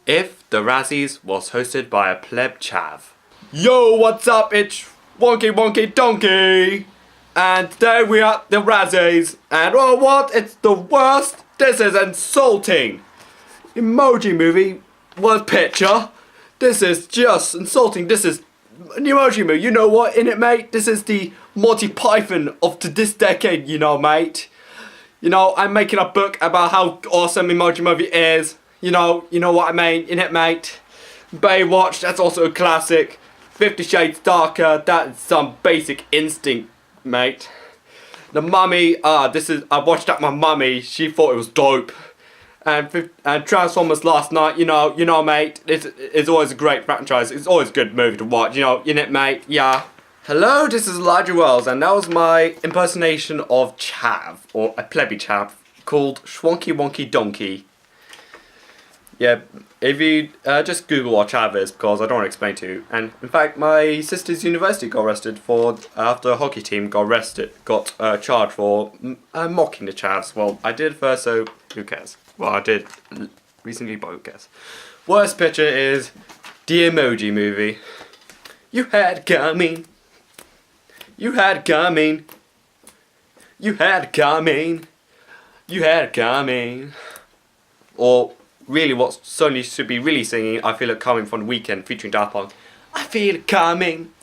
If the Razzies was hosted by a pleb chav. Yo, what's up? It's Wonky Donkey! And today we are the Razzies. And oh what? It's the worst. This is insulting. Emoji Movie word picture. This is just insulting. This is an Emoji Movie. You know what in it, mate? This is the Monty Python of this decade, you know, mate. You know, I'm making a book about how awesome Emoji Movie is. You know what I mean, in it, mate. Baywatch, that's also a classic. 50 Shades Darker, that's some basic instinct, mate. The Mummy, I watched that with my mummy, she thought it was dope. And Transformers last night, you know, mate, it's always a great franchise. It's always a good movie to watch, you know, in it, mate, yeah. Hello, this is Elijah Wells, and that was my impersonation of Chav, or a plebby Chav, called Schwonky Wonky Donkey. Yeah, if you just Google what Chav is, because I don't want to explain to you. And in fact, my sister's university got arrested after a hockey team got charged for mocking the Chavs. Well, I did first, so who cares? Well, I did recently, but who cares? Worst picture is the Emoji Movie. You had it coming. You had it coming. You had it coming. You had it coming. Or really what Sony should be really singing, I Feel It Coming from the Weeknd featuring Daft Punk. I feel it coming.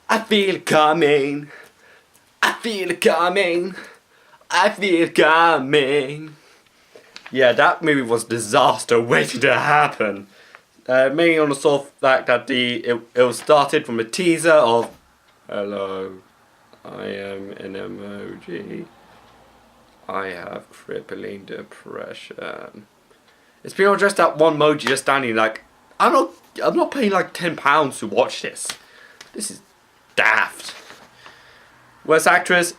I feel it coming. I feel it coming. I feel it coming. Yeah, that movie was a disaster waiting to happen. Mainly on the sort of fact that it was started from a teaser of hello, I am an emoji. I have crippling depression. It's pretty much just that one emoji just standing like, I'm not paying like £10 to watch this. This is daft. Worst actress,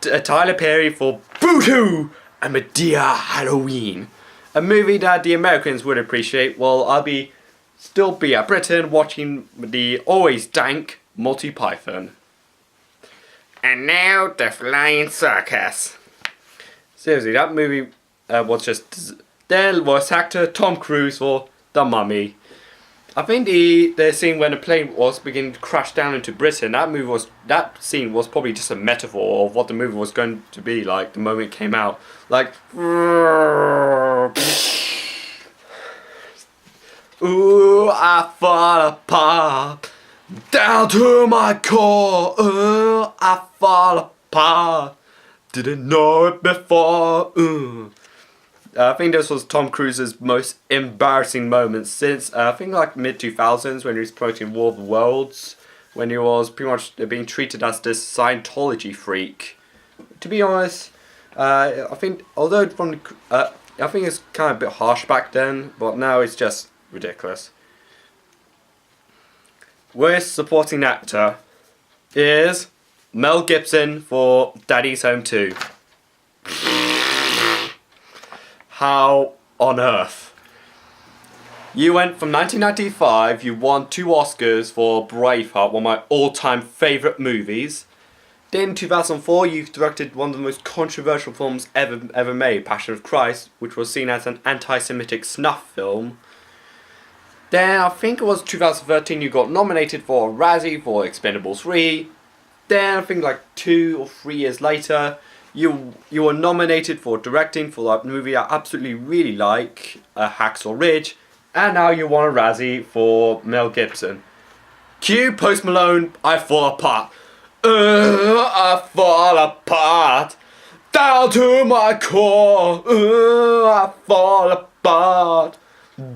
Tyler Perry for Boo-Hoo and Medea Halloween. A movie that the Americans would appreciate while I'll still be at Britain watching the always dank Monty Python. And now the Flying Circus. Seriously, that movie was just... There was actor Tom Cruise for The Mummy. I think the scene when the plane was beginning to crash down into Britain, that scene was probably just a metaphor of what the movie was going to be like the moment it came out. Like, ooh, I fall apart down to my core. Ooh, I fall apart. Didn't know it before. I think this was Tom Cruise's most embarrassing moment since, I think like mid-2000s when he was promoting War of the Worlds, when he was pretty much being treated as this Scientology freak. To be honest, I think, although I think it's kind of a bit harsh back then, but now it's just ridiculous. Worst supporting actor is Mel Gibson for Daddy's Home 2. How on earth? You went from 1995, you won 2 Oscars for Braveheart, one of my all-time favourite movies. Then in 2004 you directed one of the most controversial films ever made, Passion of Christ, which was seen as an anti-Semitic snuff film. Then I think it was 2013 you got nominated for a Razzie for Expendables 3. Then I think like 2 or 3 years later you were nominated for directing for that movie I absolutely really like, Hacksaw Ridge, and now you won a Razzie for Mel Gibson. Cue Post Malone, I Fall Apart. I fall apart, down to my core. I fall apart,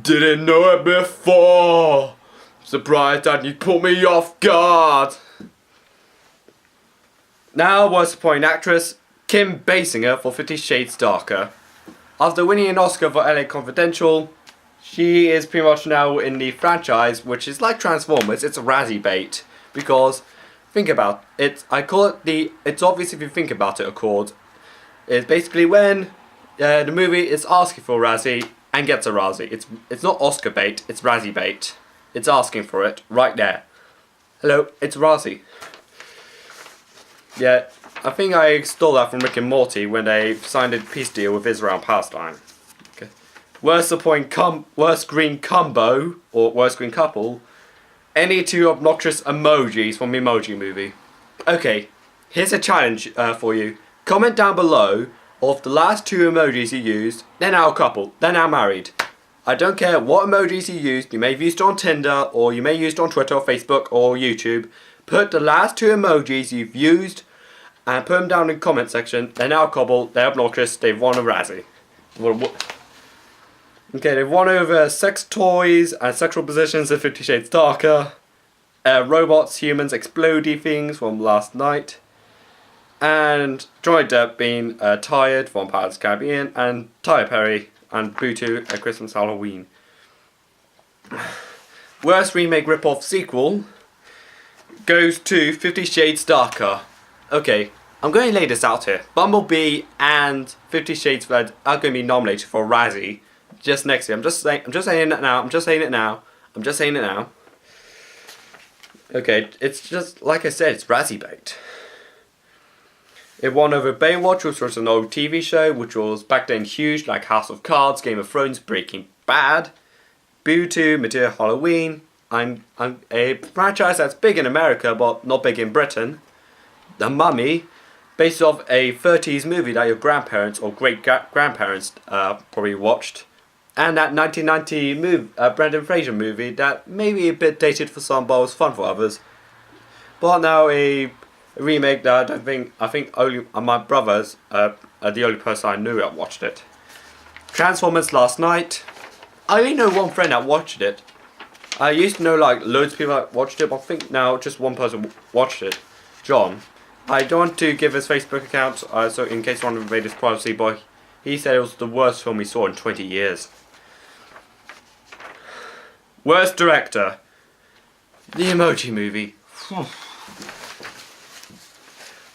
didn't know it before. Surprised that you put me off guard. Now, worst supporting actress, Kim Basinger for 50 Shades Darker. After winning an Oscar for LA Confidential, she is pretty much now in the franchise, which is like Transformers. It's a Razzie bait, because think about it. I call it it's obvious if you think about it, Accord. It's basically when the movie is asking for a Razzie and gets a Razzie. It's not Oscar bait, it's Razzie bait. It's asking for it right there. Hello, it's Razzie. Yeah, I think I stole that from Rick and Morty when they signed a peace deal with Israel and Palestine. Okay. Worst green combo or worst green couple. Any two obnoxious emojis from Emoji Movie. Okay, here's a challenge for you. Comment down below of the last two emojis you used. They're now a couple. They're now married. I don't care what emojis you used. You may have used it on Tinder, or you may have used it on Twitter, or Facebook, or YouTube. Put the last two emojis you've used and put them down in the comment section. They're now a couple. They're obnoxious. They've won a Razzie. Okay, they've won over sex toys and sexual positions in 50 Shades Darker, robots, humans, explodey things from last night, and Johnny Depp being tired from Pirates of the Caribbean, and Tyler Perry and Boo2 at Christmas Halloween. Worst remake rip-off sequel goes to 50 Shades Darker. Okay, I'm going to lay this out here. Bumblebee and 50 Shades Red are going to be nominated for a Razzie just next year. I'm just saying it now. Okay, it's just like I said, it's Razzie bait. It won over Baywatch, which was an old TV show, which was back then huge, like House of Cards, Game of Thrones, Breaking Bad. Boo2, Madea Halloween. I'm a franchise that's big in America, but not big in Britain. The Mummy, based off a 30s movie that your grandparents or great-grandparents probably watched. And that 1990 Brendan Fraser movie that may be a bit dated for some, but was fun for others. But now a remake that I think only my brothers are the only person I knew that watched it. Transformers Last Night. I only know one friend that watched it. I used to know like loads of people that watched it, but I think now just one person watched it. John. I don't want to give his Facebook account, so in case you want to invade his privacy, but he said it was the worst film he saw in 20 years. Worst director. The Emoji Movie.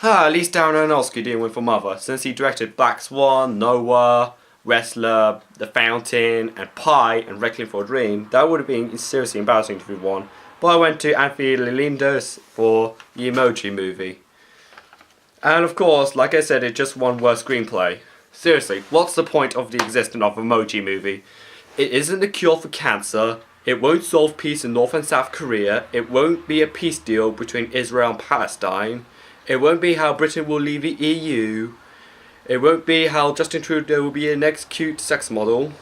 At least Darren Aronofsky didn't win for Mother, since he directed Black Swan, Noah, Wrestler, The Fountain, and Pi, and Requiem for a Dream. That would have been seriously embarrassing if he won. But I went to Anthony Lindos for The Emoji Movie. And of course, like I said, it just won Worst Screenplay. Seriously, what's the point of the existence of Emoji Movie? It isn't a cure for cancer. It won't solve peace in North and South Korea. It won't be a peace deal between Israel and Palestine. It won't be how Britain will leave the EU. It won't be how Justin Trudeau will be the next cute sex model.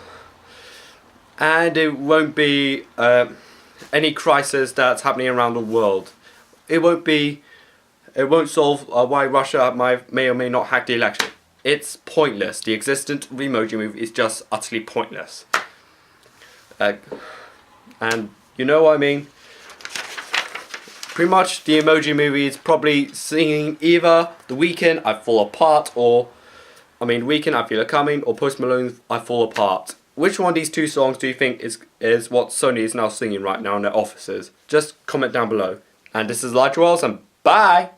And it won't be any crisis that's happening around the world. It won't solve why Russia may or may not hack the election. It's pointless. The existence of the Emoji Movie is just utterly pointless. And you know what I mean? Pretty much the Emoji Movie is probably singing either The Weeknd, I Fall Apart, or Weeknd, I Feel It Coming, or Post Malone, I Fall Apart. Which one of these two songs do you think is what Sony is now singing right now in their offices? Just comment down below. And this is Elijah Wells, and bye!